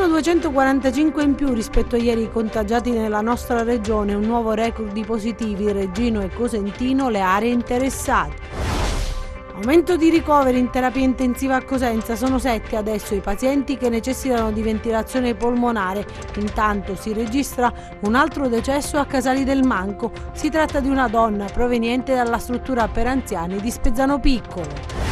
Sono 245 in più rispetto a ieri i contagiati nella nostra regione, un nuovo record di positivi, Reggino e Cosentino le aree interessate. Aumento di ricoveri in terapia intensiva a Cosenza, sono 7 adesso i pazienti che necessitano di ventilazione polmonare. Intanto si registra un altro decesso a Casali del Manco, si tratta di una donna proveniente dalla struttura per anziani di Spezzano Piccolo.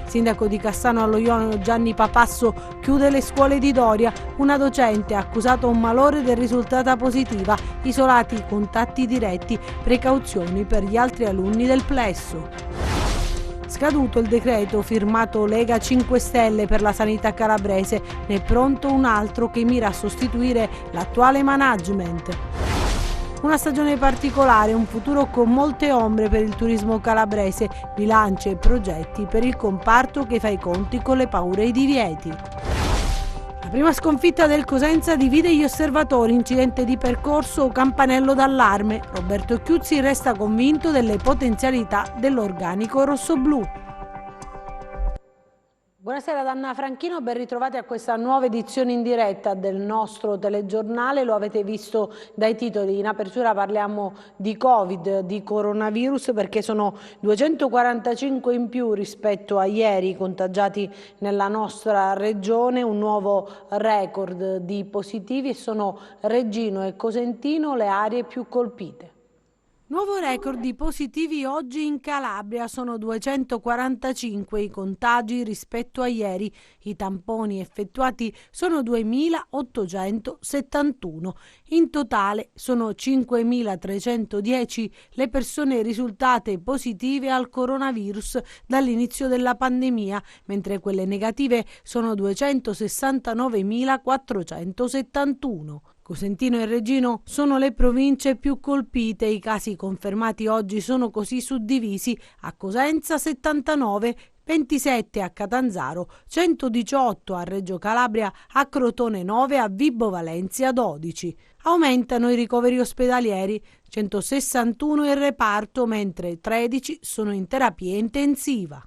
Sindaco di Cassano allo Ionio Gianni Papasso chiude le scuole di Doria, una docente ha accusato un malore del risultata positiva, isolati i contatti diretti, precauzioni per gli altri alunni del plesso. Scaduto il decreto firmato Lega 5 Stelle per la sanità calabrese, ne è pronto un altro che mira a sostituire l'attuale management. Una stagione particolare, un futuro con molte ombre per il turismo calabrese, bilanci e progetti per il comparto che fa i conti con le paure e i divieti. La prima sconfitta del Cosenza divide gli osservatori, incidente di percorso o campanello d'allarme. Roberto Chiuzzi resta convinto delle potenzialità dell'organico rossoblù. Buonasera da Anna Franchino, ben ritrovati a questa nuova edizione in diretta del nostro telegiornale. Lo avete visto dai titoli, in apertura parliamo di Covid, di coronavirus, perché sono 245 in più rispetto a ieri i contagiati nella nostra regione, un nuovo record di positivi e sono Reggino e Cosentino le aree più colpite. Nuovo record di positivi oggi in Calabria, sono 245 i contagi rispetto a ieri, i tamponi effettuati sono 2.871, in totale sono 5.310 le persone risultate positive al coronavirus dall'inizio della pandemia, mentre quelle negative sono 269.471. Cosentino e Reggino sono le province più colpite, i casi confermati oggi sono così suddivisi: a Cosenza 79, 27 a Catanzaro, 118 a Reggio Calabria, a Crotone 9, a Vibo Valentia 12. Aumentano i ricoveri ospedalieri, 161 in reparto, mentre 13 sono in terapia intensiva.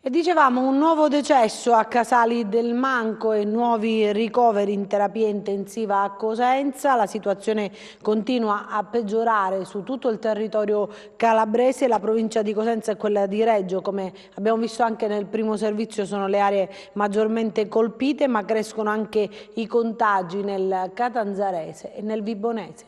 E dicevamo un nuovo decesso a Casali del Manco e nuovi ricoveri in terapia intensiva a Cosenza. La situazione continua a peggiorare su tutto il territorio calabrese. La provincia di Cosenza e quella di Reggio, come abbiamo visto anche nel primo servizio, sono le aree maggiormente colpite, ma crescono anche i contagi nel Catanzarese e nel Vibonese.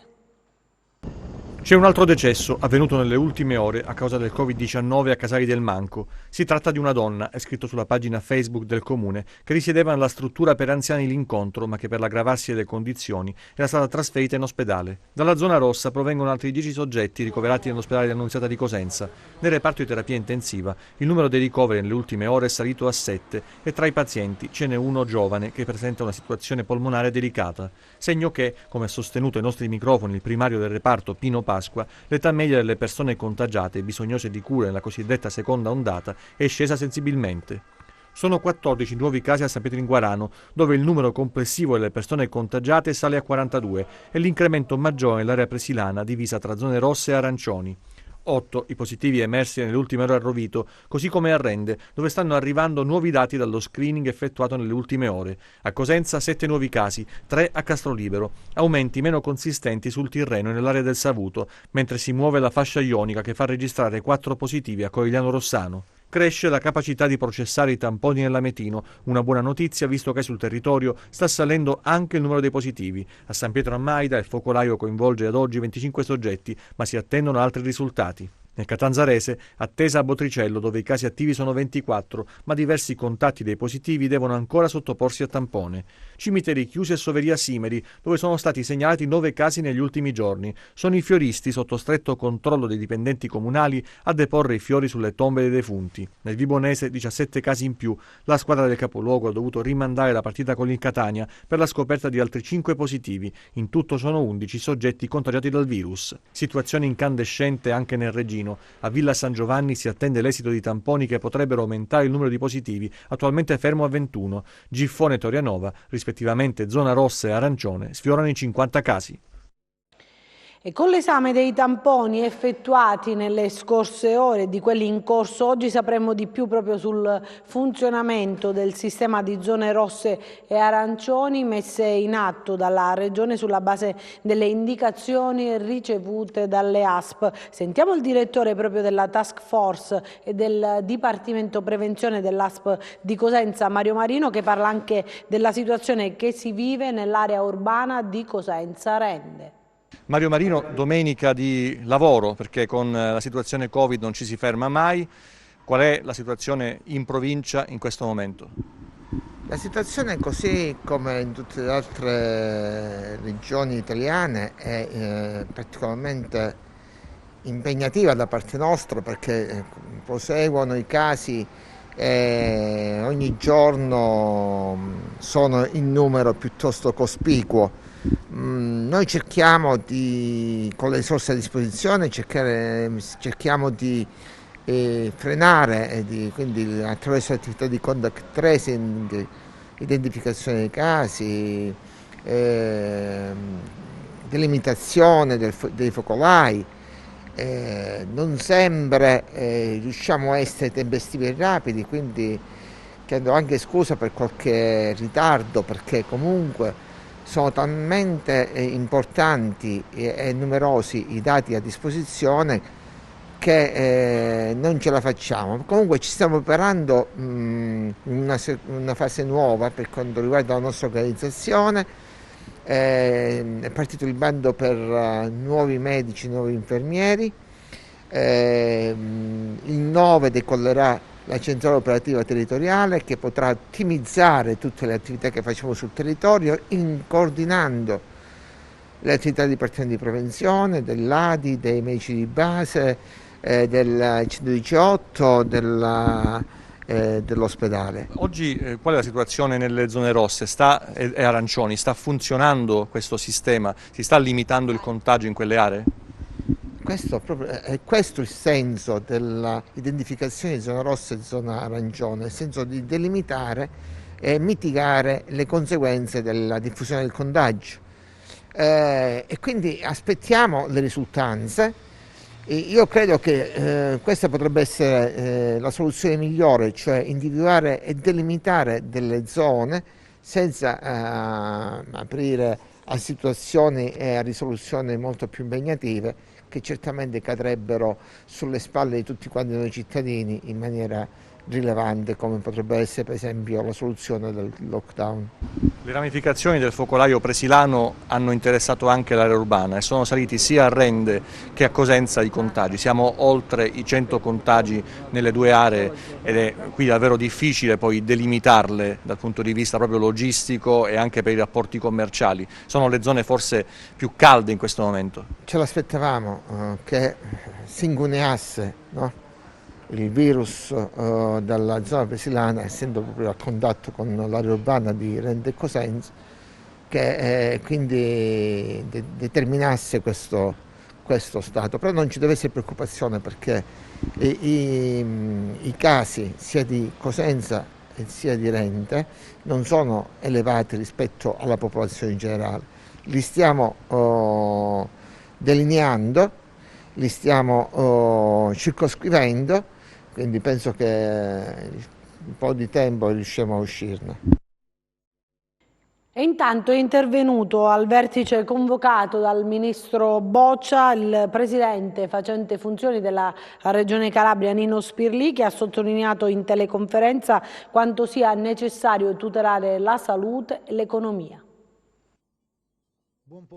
C'è un altro decesso avvenuto nelle ultime ore a causa del Covid-19 a Casali del Manco. Si tratta di una donna, è scritto sulla pagina Facebook del comune, che risiedeva nella struttura per anziani L'Incontro, ma che per l'aggravarsi delle condizioni era stata trasferita in ospedale. Dalla zona rossa provengono altri 10 soggetti ricoverati nell'ospedale di Annunziata di Cosenza. Nel reparto di terapia intensiva il numero dei ricoveri nelle ultime ore è salito a 7 e tra i pazienti ce n'è uno giovane che presenta una situazione polmonare delicata, segno che, come ha sostenuto ai nostri microfoni il primario del reparto Pino Pasqua, l'età media delle persone contagiate e bisognose di cura nella cosiddetta seconda ondata è scesa sensibilmente. Sono 14 nuovi casi a San Pietro in Guarano, dove il numero complessivo delle persone contagiate sale a 42 e l'incremento maggiore nell'area presilana divisa tra zone rosse e arancioni. 8 i positivi emersi nelle ultime ore a Rovito, così come a Rende, dove stanno arrivando nuovi dati dallo screening effettuato nelle ultime ore. A Cosenza 7 nuovi casi, 3 a Castrolibero, aumenti meno consistenti sul Tirreno e nell'area del Savuto, mentre si muove la fascia ionica che fa registrare 4 positivi a Corigliano Rossano. Cresce la capacità di processare i tamponi nell'Ametino, una buona notizia visto che sul territorio sta salendo anche il numero dei positivi. A San Pietro a Maida il focolaio coinvolge ad oggi 25 soggetti, ma si attendono altri risultati. Nel Catanzarese, attesa a Botricello, dove i casi attivi sono 24, ma diversi contatti dei positivi devono ancora sottoporsi a tampone. Cimiteri chiusi e Soveria Simeri, dove sono stati segnalati 9 casi negli ultimi giorni. Sono i fioristi, sotto stretto controllo dei dipendenti comunali, a deporre i fiori sulle tombe dei defunti. Nel Vibonese 17 casi in più. La squadra del capoluogo ha dovuto rimandare la partita con il Catania per la scoperta di altri 5 positivi. In tutto sono 11 soggetti contagiati dal virus. Situazione incandescente anche nel Reggino. A Villa San Giovanni si attende l'esito di tamponi che potrebbero aumentare il numero di positivi, attualmente fermo a 21. Giffone e Torianova, rispettivamente zona rossa e arancione, sfiorano i 50 casi. E con l'esame dei tamponi effettuati nelle scorse ore e di quelli in corso, oggi sapremo di più proprio sul funzionamento del sistema di zone rosse e arancioni messe in atto dalla Regione sulla base delle indicazioni ricevute dalle ASP. Sentiamo il direttore proprio della Task Force e del Dipartimento Prevenzione dell'ASP di Cosenza, Mario Marino, che parla anche della situazione che si vive nell'area urbana di Cosenza Rende. Mario Marino, domenica di lavoro, perché con la situazione Covid non ci si ferma mai. Qual è la situazione in provincia in questo momento? La situazione, così come in tutte le altre regioni italiane, è particolarmente impegnativa da parte nostra, perché proseguono i casi e ogni giorno sono in numero piuttosto cospicuo. Noi cerchiamo con le risorse a disposizione, cerchiamo di frenare, quindi attraverso l'attività di contact tracing, identificazione dei casi, delimitazione dei focolai. Non sempre riusciamo a essere tempestivi e rapidi, quindi chiedo anche scusa per qualche ritardo, perché comunque sono talmente importanti e numerosi i dati a disposizione che non ce la facciamo. Comunque ci stiamo preparando una fase nuova per quanto riguarda la nostra organizzazione. È partito il bando per nuovi medici, nuovi infermieri. Il 9 decollerà la centrale operativa territoriale, che potrà ottimizzare tutte le attività che facciamo sul territorio, coordinando le attività di dipartimento di prevenzione, dell'ADI, dei medici di base, del 118, dell'ospedale. Oggi qual è la situazione nelle zone rosse e arancioni? Sta funzionando questo sistema? Si sta limitando il contagio in quelle aree? È questo il senso dell'identificazione di zona rossa e zona arancione, il senso di delimitare e mitigare le conseguenze della diffusione del contagio. E quindi aspettiamo le risultanze. Io credo che questa potrebbe essere la soluzione migliore, cioè individuare e delimitare delle zone senza aprire a situazioni e a risoluzioni molto più impegnative, che certamente cadrebbero sulle spalle di tutti quanti noi cittadini in maniera rilevante, come potrebbe essere per esempio la soluzione del lockdown. Le ramificazioni del focolaio presilano hanno interessato anche l'area urbana e sono saliti sia a Rende che a Cosenza i contagi. Siamo oltre i 100 contagi nelle due aree ed è qui davvero difficile poi delimitarle dal punto di vista proprio logistico e anche per i rapporti commerciali. Sono le zone forse più calde in questo momento. Ce l'aspettavamo che si incuneasse, no? Il virus dalla zona presilana, essendo proprio a contatto con l'area urbana di Rende e Cosenza, che quindi determinasse questo stato. Però non ci deve essere preoccupazione, perché i casi sia di Cosenza e sia di Rende non sono elevati rispetto alla popolazione in generale. Li stiamo delineando, li stiamo circoscrivendo, quindi penso che un po' di tempo riusciamo a uscirne. E intanto è intervenuto al vertice convocato dal ministro Boccia il presidente facente funzioni della Regione Calabria, Nino Spirlì, che ha sottolineato in teleconferenza quanto sia necessario tutelare la salute e l'economia.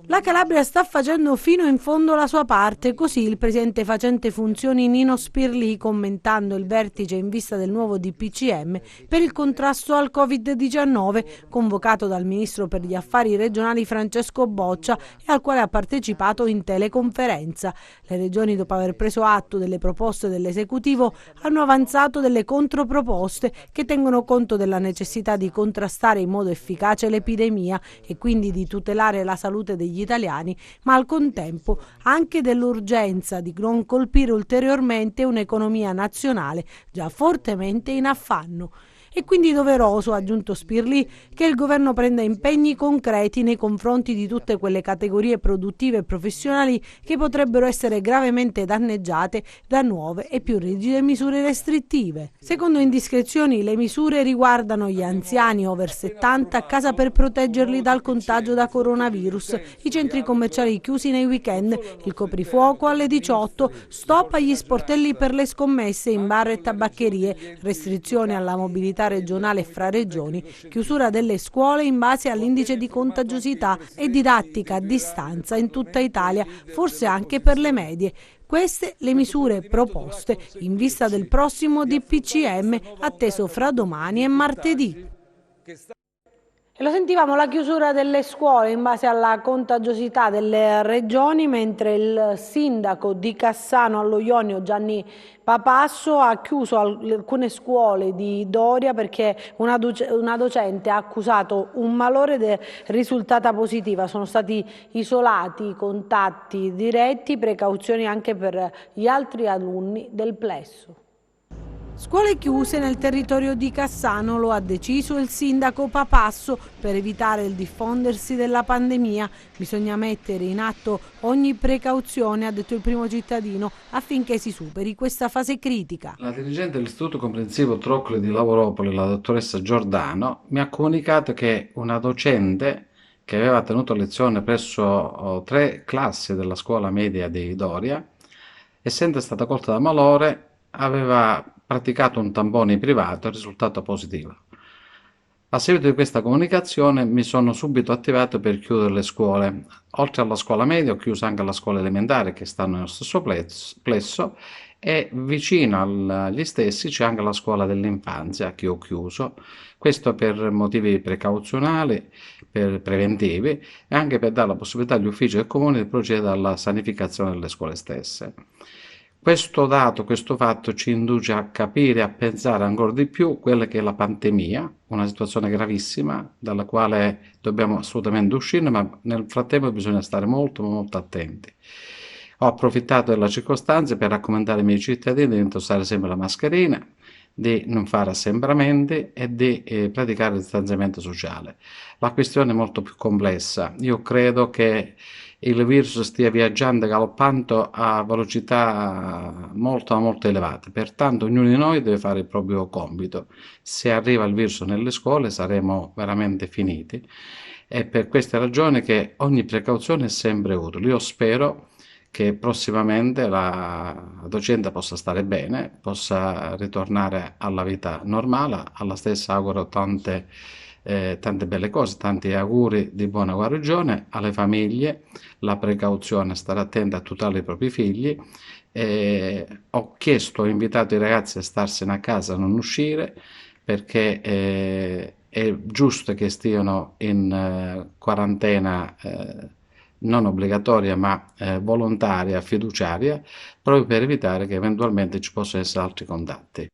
La Calabria sta facendo fino in fondo la sua parte, così il presidente facente funzioni Nino Spirlì, commentando il vertice in vista del nuovo DPCM per il contrasto al Covid-19 convocato dal ministro per gli affari regionali Francesco Boccia e al quale ha partecipato in teleconferenza. Le regioni, dopo aver preso atto delle proposte dell'esecutivo, hanno avanzato delle controproposte che tengono conto della necessità di contrastare in modo efficace l'epidemia e quindi di tutelare la salute degli italiani, ma al contempo anche dell'urgenza di non colpire ulteriormente un'economia nazionale già fortemente in affanno. È quindi doveroso, ha aggiunto Spirlì, che il governo prenda impegni concreti nei confronti di tutte quelle categorie produttive e professionali che potrebbero essere gravemente danneggiate da nuove e più rigide misure restrittive. Secondo indiscrezioni, le misure riguardano gli anziani over 70 a casa per proteggerli dal contagio da coronavirus, i centri commerciali chiusi nei weekend, il coprifuoco alle 18, stop agli sportelli per le scommesse in bar e tabaccherie, restrizioni alla mobilità regionale fra regioni, chiusura delle scuole in base all'indice di contagiosità e didattica a distanza in tutta Italia, forse anche per le medie. Queste le misure proposte in vista del prossimo DPCM atteso fra domani e martedì. E lo sentivamo, la chiusura delle scuole in base alla contagiosità delle regioni, mentre il sindaco di Cassano allo Ionio, Gianni Papasso, ha chiuso alcune scuole di Doria perché una docente ha accusato un malore ed è risultata positiva. Sono stati isolati i contatti diretti, precauzioni anche per gli altri alunni del plesso. Scuole chiuse nel territorio di Cassano, lo ha deciso il sindaco Papasso. Per evitare il diffondersi della pandemia bisogna mettere in atto ogni precauzione, ha detto il primo cittadino, affinché si superi questa fase critica. La dirigente dell'Istituto Comprensivo Troccoli di Lavoropoli, la dottoressa Giordano, mi ha comunicato che una docente che aveva tenuto lezione presso 3 classi della scuola media di Doria, essendo stata colta da malore, aveva praticato un tampone privato e il risultato positivo. A seguito di questa comunicazione mi sono subito attivato per chiudere le scuole. Oltre alla scuola media ho chiuso anche la scuola elementare che stanno nello stesso plesso e vicino agli stessi c'è anche la scuola dell'infanzia che ho chiuso. Questo per motivi precauzionali, per preventivi e anche per dare la possibilità agli uffici del comune di procedere alla sanificazione delle scuole stesse. Questo fatto ci induce a capire e a pensare ancora di più quella che è la pandemia, una situazione gravissima dalla quale dobbiamo assolutamente uscire, ma nel frattempo bisogna stare molto attenti. Ho approfittato della circostanza per raccomandare ai miei cittadini di indossare sempre la mascherina, di non fare assembramenti e di praticare il distanziamento sociale. La questione è molto più complessa. Io credo che il virus stia viaggiando galoppando a velocità molto elevate, pertanto ognuno di noi deve fare il proprio compito. Se arriva il virus nelle scuole saremo veramente finiti. È per queste ragioni che ogni precauzione è sempre utile. Io spero che prossimamente la docente possa stare bene, possa ritornare alla vita normale. Alla stessa auguro tante belle cose, tanti auguri di buona guarigione alle famiglie, la precauzione, stare attenti a tutelare i propri figli. Ho invitato i ragazzi a starsene a casa, a non uscire, perché è giusto che stiano in quarantena non obbligatoria ma volontaria, fiduciaria, proprio per evitare che eventualmente ci possano essere altri contatti.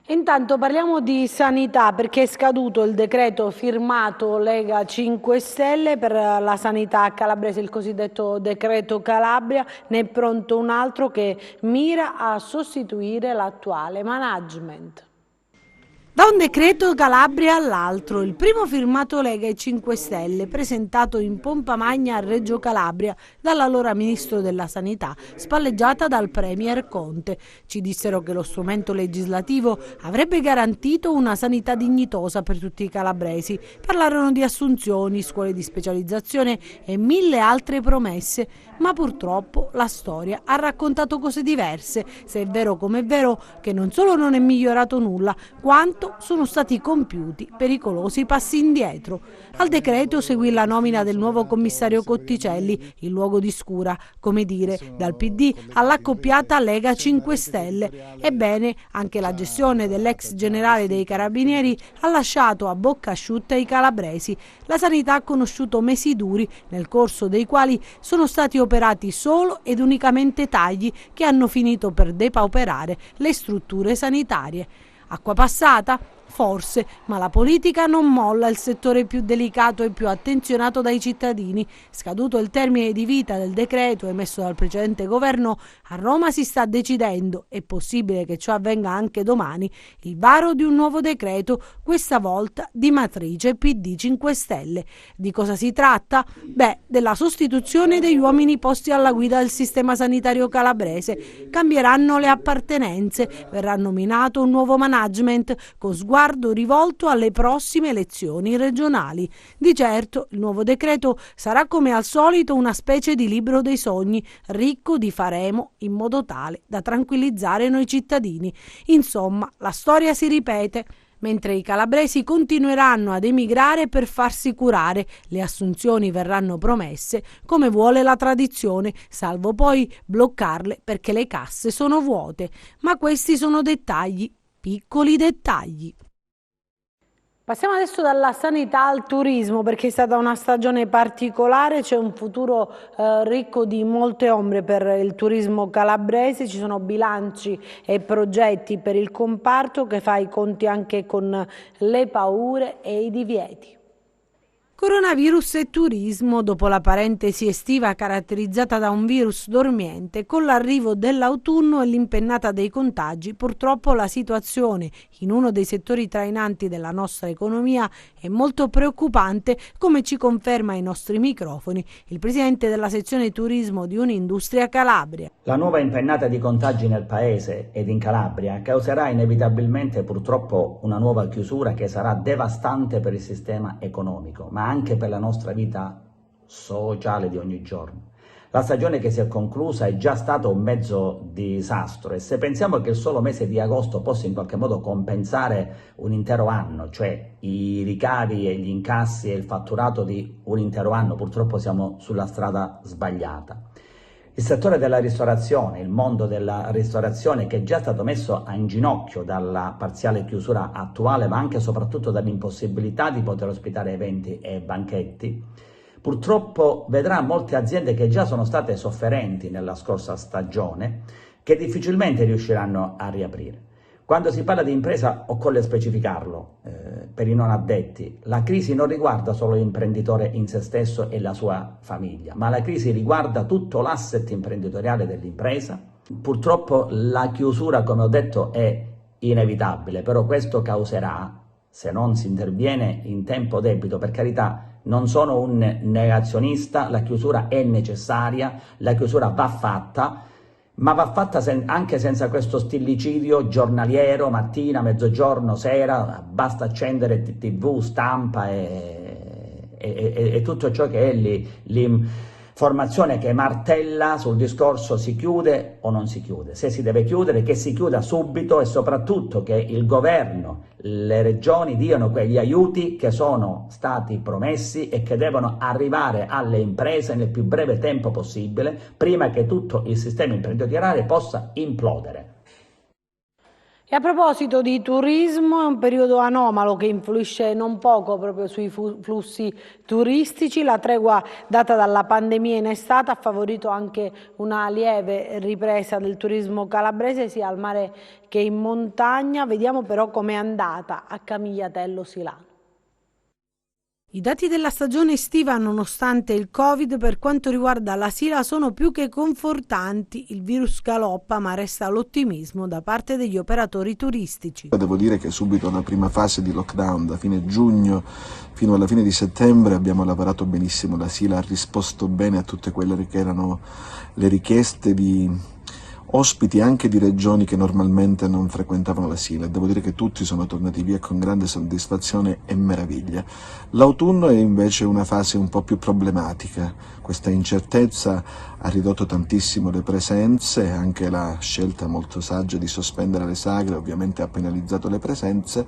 Intanto parliamo di sanità, perché è scaduto il decreto firmato Lega 5 Stelle per la sanità calabrese, il cosiddetto decreto Calabria. Ne è pronto un altro che mira a sostituire l'attuale management. Da un decreto Calabria all'altro, il primo firmato Lega e 5 Stelle, presentato in pompa magna a Reggio Calabria dall'allora Ministro della Sanità, spalleggiata dal Premier Conte. Ci dissero che lo strumento legislativo avrebbe garantito una sanità dignitosa per tutti i calabresi. Parlarono di assunzioni, scuole di specializzazione e 1000 altre promesse, ma purtroppo la storia ha raccontato cose diverse, se è vero come è vero che non solo non è migliorato nulla, quanto sono stati compiuti pericolosi passi indietro. Al decreto seguì la nomina del nuovo commissario Cotticelli, il luogo di scura, come dire, dal PD all'accoppiata Lega 5 Stelle. Ebbene, anche la gestione dell'ex generale dei Carabinieri ha lasciato a bocca asciutta i calabresi. La sanità ha conosciuto mesi duri, nel corso dei quali sono stati operati solo ed unicamente tagli che hanno finito per depauperare le strutture sanitarie. Acqua passata? Forse, ma la politica non molla il settore più delicato e più attenzionato dai cittadini. Scaduto il termine di vita del decreto emesso dal precedente governo, a Roma si sta decidendo, è possibile che ciò avvenga anche domani, il varo di un nuovo decreto, questa volta di matrice PD 5 Stelle. Di cosa si tratta? Della sostituzione degli uomini posti alla guida del sistema sanitario calabrese. Cambieranno le appartenenze, verrà nominato un nuovo management con sguardo rivolto alle prossime elezioni regionali. Di certo il nuovo decreto sarà come al solito una specie di libro dei sogni, ricco di faremo in modo tale da tranquillizzare noi cittadini. Insomma, la storia si ripete. Mentre i calabresi continueranno ad emigrare per farsi curare, le assunzioni verranno promesse come vuole la tradizione, salvo poi bloccarle perché le casse sono vuote. Ma questi sono dettagli, piccoli dettagli. Passiamo adesso dalla sanità al turismo, perché è stata una stagione particolare, c'è un futuro ricco di molte ombre per il turismo calabrese, ci sono bilanci e progetti per il comparto che fa i conti anche con le paure e i divieti. Coronavirus e turismo, dopo la parentesi estiva caratterizzata da un virus dormiente, con l'arrivo dell'autunno e l'impennata dei contagi, purtroppo la situazione in uno dei settori trainanti della nostra economia è molto preoccupante, come ci conferma ai nostri microfoni il presidente della sezione turismo di Unindustria Calabria. La nuova impennata di contagi nel paese ed in Calabria causerà inevitabilmente purtroppo una nuova chiusura che sarà devastante per il sistema economico, ma anche per la nostra vita sociale di ogni giorno. La stagione che si è conclusa è già stata un mezzo disastro e se pensiamo che il solo mese di agosto possa in qualche modo compensare un intero anno, cioè i ricavi e gli incassi e il fatturato di un intero anno, purtroppo siamo sulla strada sbagliata. Il settore della ristorazione, il mondo della ristorazione che è già stato messo in ginocchio dalla parziale chiusura attuale, ma anche e soprattutto dall'impossibilità di poter ospitare eventi e banchetti, purtroppo vedrà molte aziende che già sono state sofferenti nella scorsa stagione, che difficilmente riusciranno a riaprire. Quando si parla di impresa occorre specificarlo per i non addetti. La crisi non riguarda solo l'imprenditore in se stesso e la sua famiglia, ma la crisi riguarda tutto l'asset imprenditoriale dell'impresa. Purtroppo la chiusura, come ho detto, è inevitabile, però questo causerà, se non si interviene in tempo debito, per carità, non sono un negazionista, la chiusura è necessaria, la chiusura va fatta, ma va fatta anche senza questo stillicidio giornaliero, mattina, mezzogiorno, sera, basta accendere TV, stampa e tutto ciò che è l'informazione che martella sul discorso si chiude o non si chiude. Se si deve chiudere, che si chiuda subito e soprattutto che il governo, le regioni diano quegli aiuti che sono stati promessi e che devono arrivare alle imprese nel più breve tempo possibile, prima che tutto il sistema imprenditoriale possa implodere. E a proposito di turismo, è un periodo anomalo che influisce non poco proprio sui flussi turistici. La tregua data dalla pandemia in estate ha favorito anche una lieve ripresa del turismo calabrese sia al mare che in montagna. Vediamo però com'è andata a Camigliatello Silano. I dati della stagione estiva, nonostante il Covid, per quanto riguarda la Sila sono più che confortanti. Il virus galoppa, ma resta l'ottimismo da parte degli operatori turistici. Devo dire che subito alla prima fase di lockdown, da fine giugno fino alla fine di settembre, abbiamo lavorato benissimo. La Sila ha risposto bene a tutte quelle che erano le richieste di ospiti anche di regioni che normalmente non frequentavano la Sila. Devo dire che tutti sono tornati via con grande soddisfazione e meraviglia. L'autunno è invece una fase un po' più problematica. Questa incertezza ha ridotto tantissimo le presenze, anche la scelta molto saggia di sospendere le sagre ovviamente ha penalizzato le presenze,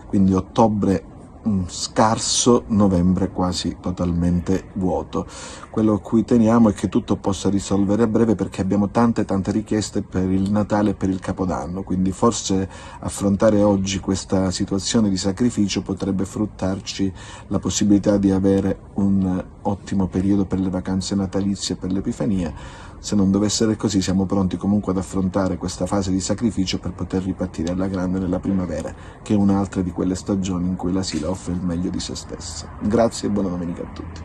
quindi ottobre un scarso novembre quasi totalmente vuoto. Quello a cui teniamo è che tutto possa risolvere a breve, perché abbiamo tante richieste per il Natale e per il Capodanno, quindi forse affrontare oggi questa situazione di sacrificio potrebbe fruttarci la possibilità di avere un ottimo periodo per le vacanze natalizie e per l'Epifania. Se non dovesse essere così, siamo pronti comunque ad affrontare questa fase di sacrificio per poter ripartire alla grande nella primavera, che è un'altra di quelle stagioni in cui la Sila offre il meglio di se stessa. Grazie e buona domenica a tutti.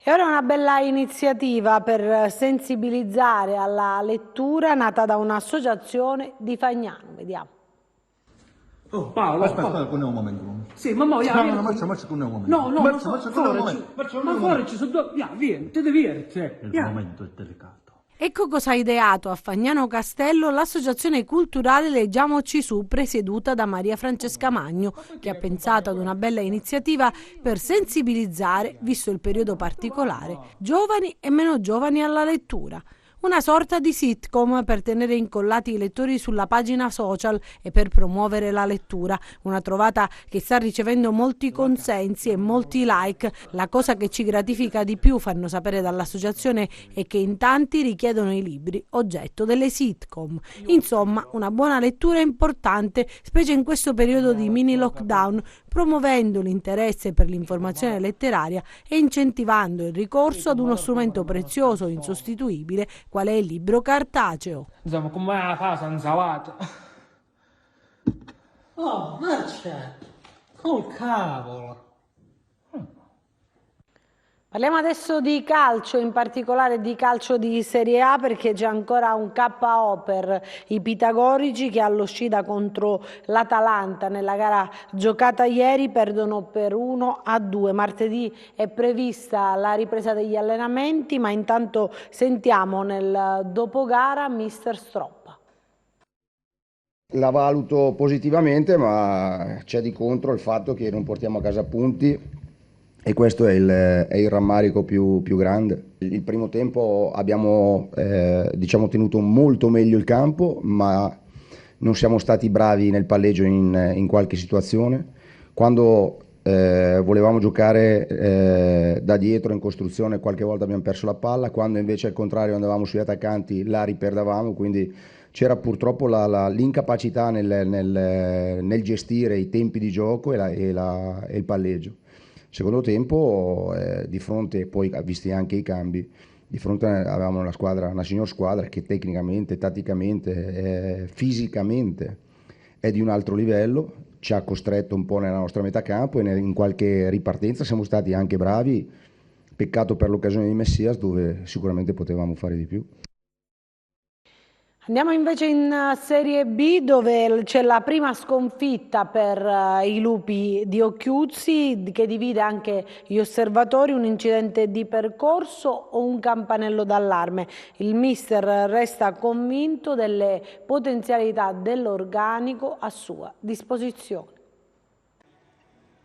E ora una bella iniziativa per sensibilizzare alla lettura nata da un'associazione di Fagnano. Vediamo. Oh, Paolo, aspetta, con un momento. Sì, ma mo, Marcia con un momento. No, fuori ci sono due. Vieni, ti devi vedere. Il momento è delicato. Ecco cosa ha ideato a Fagnano Castello l'associazione culturale Leggiamoci Su, presieduta da Maria Francesca Magno, che ha pensato ad una bella iniziativa per sensibilizzare, visto il periodo particolare, giovani e meno giovani alla lettura. Una sorta di sitcom per tenere incollati i lettori sulla pagina social e per promuovere la lettura. Una trovata che sta ricevendo molti consensi e molti like. La cosa che ci gratifica di più, fanno sapere dall'associazione, è che in tanti richiedono i libri oggetto delle sitcom. Insomma, una buona lettura è importante, specie in questo periodo di mini lockdown, promuovendo l'interesse per l'informazione letteraria e incentivando il ricorso ad uno strumento prezioso e insostituibile qual è il libro cartaceo. Insomma, come la fa senza vata? Oh, Marcia! Oh, cavolo! Parliamo adesso di calcio, in particolare di calcio di Serie A, perché c'è ancora un KO per i pitagorici che allo Scida contro l'Atalanta. Nella gara giocata ieri perdono per 1-2. Martedì è prevista la ripresa degli allenamenti, ma intanto sentiamo nel dopogara mister Stroppa. La valuto positivamente, ma c'è di contro il fatto che non portiamo a casa punti. E questo è il rammarico più grande. Il primo tempo abbiamo tenuto molto meglio il campo, ma non siamo stati bravi nel palleggio in qualche situazione. Quando volevamo giocare da dietro in costruzione, qualche volta abbiamo perso la palla, quando invece al contrario andavamo sugli attaccanti la riperdavamo, quindi c'era purtroppo l'incapacità nel gestire i tempi di gioco e il palleggio. Secondo tempo, di fronte, poi visti anche i cambi, di fronte avevamo una signor squadra che tecnicamente, tatticamente, fisicamente è di un altro livello, ci ha costretto un po' nella nostra metà campo e in qualche ripartenza siamo stati anche bravi, peccato per l'occasione di Messias dove sicuramente potevamo fare di più. Andiamo invece in Serie B, dove c'è la prima sconfitta per i lupi di Occhiuzzi, che divide anche gli osservatori, un incidente di percorso o un campanello d'allarme. Il mister resta convinto delle potenzialità dell'organico a sua disposizione.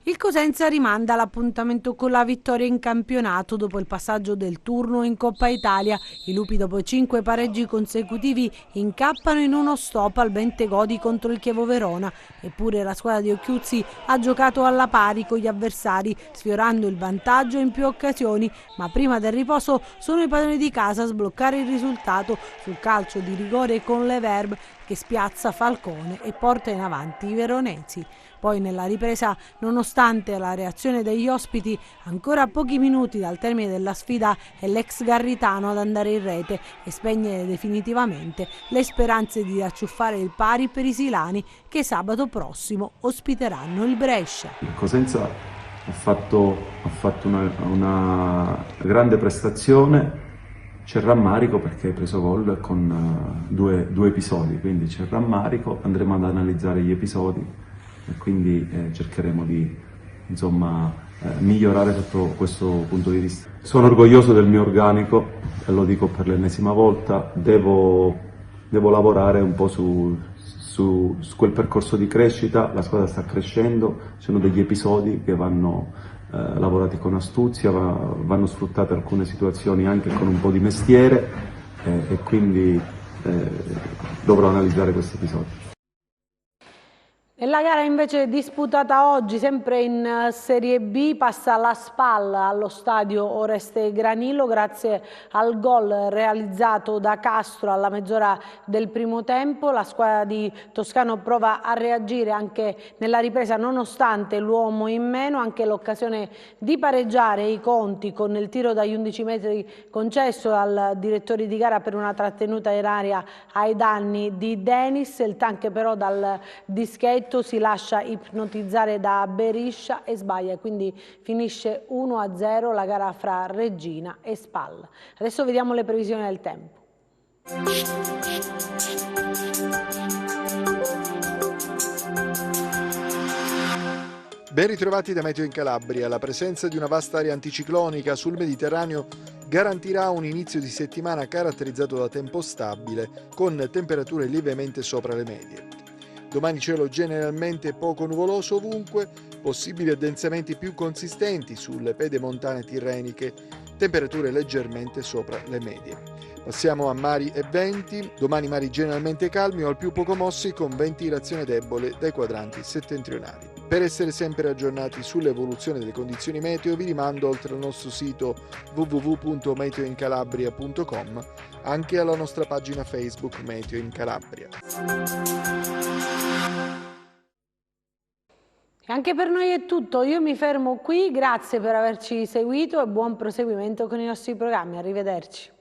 Il Cosenza rimanda l'appuntamento con la vittoria in campionato dopo il passaggio del turno in Coppa Italia. I lupi, dopo 5 pareggi consecutivi, incappano in uno stop al Bentegodi contro il Chievo Verona. Eppure la squadra di Occhiuzzi ha giocato alla pari con gli avversari, sfiorando il vantaggio in più occasioni, ma prima del riposo sono i padroni di casa a sbloccare il risultato sul calcio di rigore con Leverbe, che spiazza Falcone e porta in avanti i veronesi. Poi nella ripresa, nonostante la reazione degli ospiti, ancora a pochi minuti dal termine della sfida è l'ex Garritano ad andare in rete e spegnere definitivamente le speranze di acciuffare il pari per i silani, che sabato prossimo ospiteranno il Brescia. Il Cosenza ha fatto una grande prestazione. C'è rammarico perché hai preso gol con due episodi, quindi c'è rammarico, andremo ad analizzare gli episodi e quindi cercheremo di migliorare sotto questo punto di vista. Sono orgoglioso del mio organico e lo dico per l'ennesima volta, devo lavorare un po' su quel percorso di crescita. La squadra sta crescendo, ci sono degli episodi che vanno lavorati con astuzia, vanno sfruttate alcune situazioni anche con un po' di mestiere e quindi dovrò analizzare questi episodi. Nella gara invece disputata oggi, sempre in Serie B, passa la SPAL allo stadio Oreste Granillo grazie al gol realizzato da Castro alla mezz'ora del primo tempo. La squadra di Toscano prova a reagire anche nella ripresa nonostante l'uomo in meno, anche l'occasione di pareggiare i conti con il tiro dagli 11 metri concesso dal direttore di gara per una trattenuta in area ai danni di Denis. Il tank però dal dischetto si lascia ipnotizzare da Beriscia e sbaglia, quindi finisce 1-0 la gara fra Reggina e SPAL. Adesso vediamo le previsioni del tempo. Ben ritrovati da Meteo in Calabria. La presenza di una vasta area anticiclonica sul Mediterraneo garantirà un inizio di settimana caratterizzato da tempo stabile, con temperature lievemente sopra le medie. Domani cielo generalmente poco nuvoloso ovunque, possibili addensamenti più consistenti sulle pedemontane tirreniche, temperature leggermente sopra le medie. Passiamo a mari e venti, domani mari generalmente calmi o al più poco mossi con ventilazione debole dai quadranti settentrionali. Per essere sempre aggiornati sull'evoluzione delle condizioni meteo vi rimando oltre al nostro sito www.meteoincalabria.com anche alla nostra pagina Facebook Meteo in Calabria. E anche per noi è tutto, io mi fermo qui, grazie per averci seguito e buon proseguimento con i nostri programmi, arrivederci.